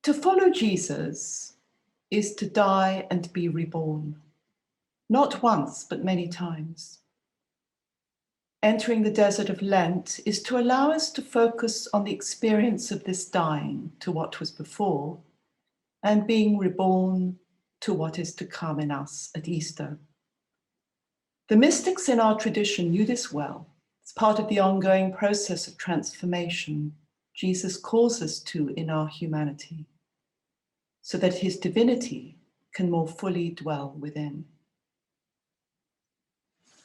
To follow Jesus is to die and be reborn, not once, but many times. Entering the desert of Lent is to allow us to focus on the experience of this dying to what was before and being reborn to what is to come in us at Easter. The mystics in our tradition knew this well. It's part of the ongoing process of transformation Jesus calls us to in our humanity, so that his divinity can more fully dwell within.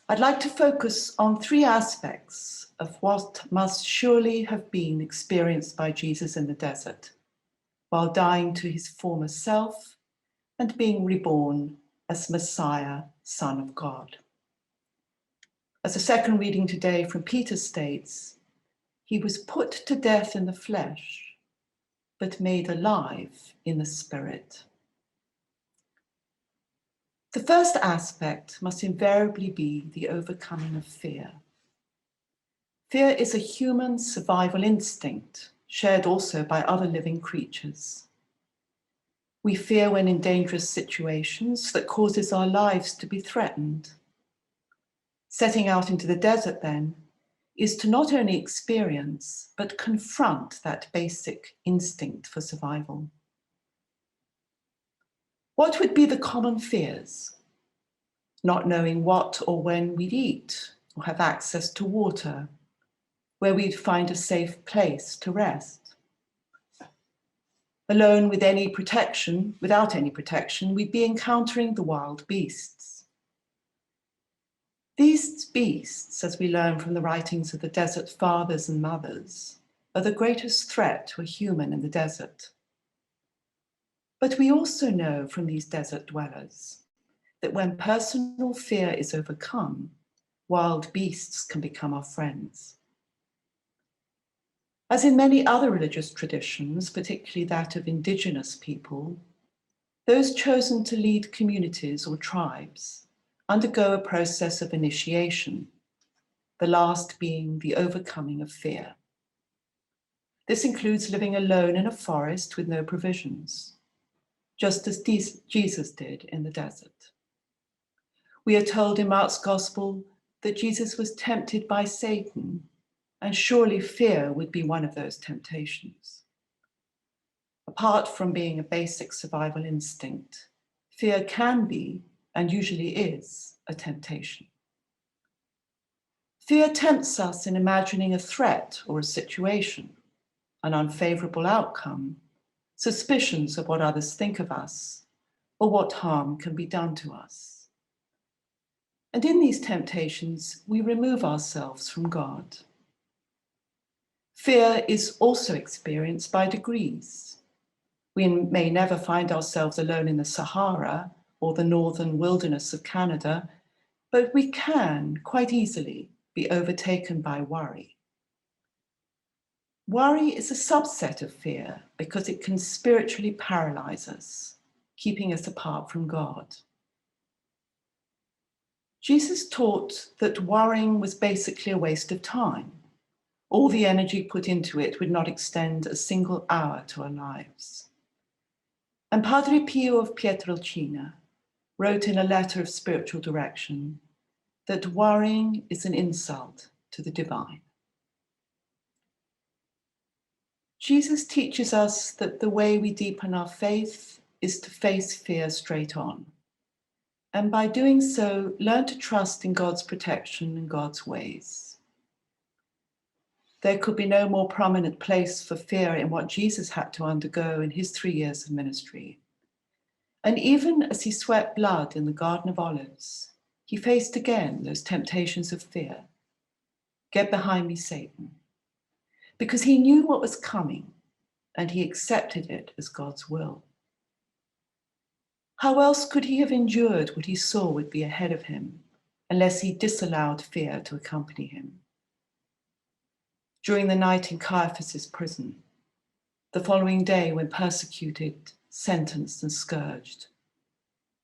I'd like to focus on three aspects of what must surely have been experienced by Jesus in the desert, while dying to his former self and being reborn as Messiah, Son of God. As the second reading today from Peter states, he was put to death in the flesh, but made alive in the spirit. The first aspect must invariably be the overcoming of fear. Fear is a human survival instinct, shared also by other living creatures. We fear when in dangerous situations that causes our lives to be threatened. Setting out into the desert, then, is to not only experience, but confront that basic instinct for survival. What would be the common fears? Not knowing what or when we'd eat or have access to water, where we'd find a safe place to rest. Alone without any protection, we'd be encountering the wild beasts. These beasts, as we learn from the writings of the desert fathers and mothers, are the greatest threat to a human in the desert. But we also know from these desert dwellers that when personal fear is overcome, wild beasts can become our friends. As in many other religious traditions, particularly that of indigenous people, those chosen to lead communities or tribes undergo a process of initiation, the last being the overcoming of fear. This includes living alone in a forest with no provisions, just as Jesus did in the desert. We are told in Mark's Gospel that Jesus was tempted by Satan, and surely fear would be one of those temptations. Apart from being a basic survival instinct, fear can be, and usually is, a temptation. Fear tempts us in imagining a threat or a situation, an unfavorable outcome, suspicions of what others think of us, or what harm can be done to us. And in these temptations, we remove ourselves from God. Fear is also experienced by degrees. We may never find ourselves alone in the Sahara or the northern wilderness of Canada, but we can quite easily be overtaken by worry. Worry is a subset of fear because it can spiritually paralyze us, keeping us apart from God. Jesus taught that worrying was basically a waste of time. All the energy put into it would not extend a single hour to our lives. And Padre Pio of Pietrelcina wrote in a letter of spiritual direction that worrying is an insult to the divine. Jesus teaches us that the way we deepen our faith is to face fear straight on, and by doing so, learn to trust in God's protection and God's ways. There could be no more prominent place for fear in what Jesus had to undergo in his 3 years of ministry. And even as he sweat blood in the Garden of Olives, he faced again those temptations of fear. Get behind me, Satan. Because he knew what was coming, and he accepted it as God's will. How else could he have endured what he saw would be ahead of him, unless he disallowed fear to accompany him? During the night in Caiaphas's prison, the following day when persecuted, sentenced and scourged,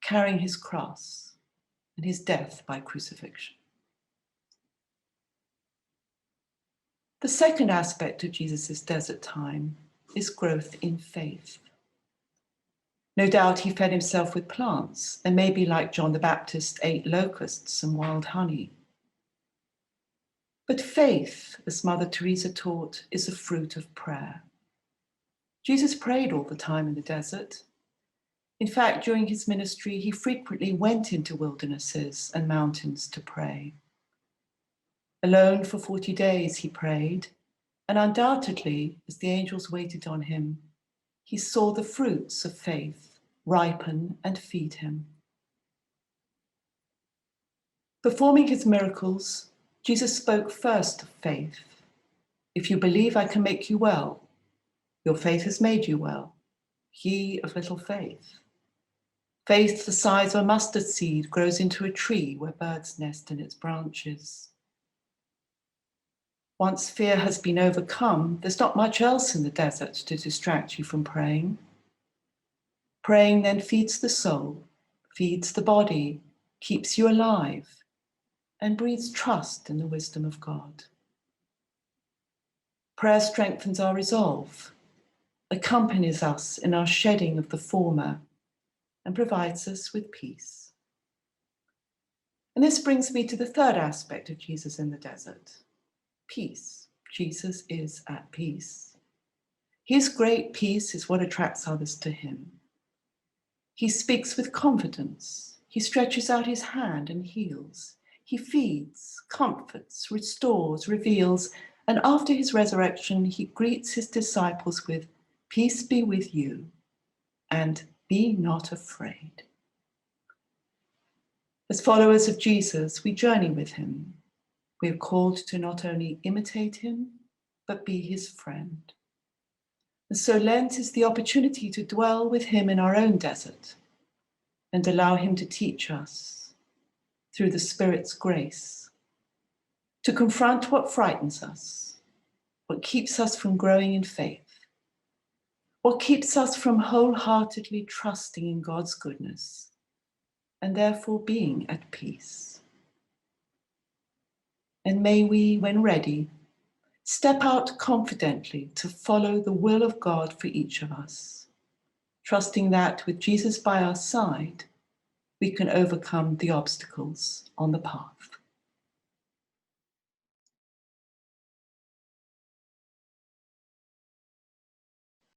carrying his cross and his death by crucifixion. The second aspect of Jesus' desert time is growth in faith. No doubt he fed himself with plants, and maybe like John the Baptist ate locusts and wild honey. But faith, as Mother Teresa taught, is a fruit of prayer. Jesus prayed all the time in the desert. In fact, during his ministry, he frequently went into wildernesses and mountains to pray. Alone for 40 days he prayed, and undoubtedly, as the angels waited on him, he saw the fruits of faith ripen and feed him. Performing his miracles, Jesus spoke first of faith. If you believe I can make you well, your faith has made you well. Ye of little faith. Faith the size of a mustard seed grows into a tree where birds nest in its branches. Once fear has been overcome, there's not much else in the desert to distract you from praying. Praying then feeds the soul, feeds the body, keeps you alive, and breeds trust in the wisdom of God. Prayer strengthens our resolve, accompanies us in our shedding of the former, and provides us with peace. And this brings me to the third aspect of Jesus in the desert, peace. Jesus is at peace. His great peace is what attracts others to him. He speaks with confidence. He stretches out his hand and heals. He feeds, comforts, restores, reveals, and after his resurrection, he greets his disciples with, "Peace be with you, and be not afraid." As followers of Jesus, we journey with him. We are called to not only imitate him, but be his friend. And so Lent is the opportunity to dwell with him in our own desert and allow him to teach us through the Spirit's grace, to confront what frightens us, what keeps us from growing in faith, what keeps us from wholeheartedly trusting in God's goodness, and therefore being at peace. And may we, when ready, step out confidently to follow the will of God for each of us, trusting that with Jesus by our side, we can overcome the obstacles on the path.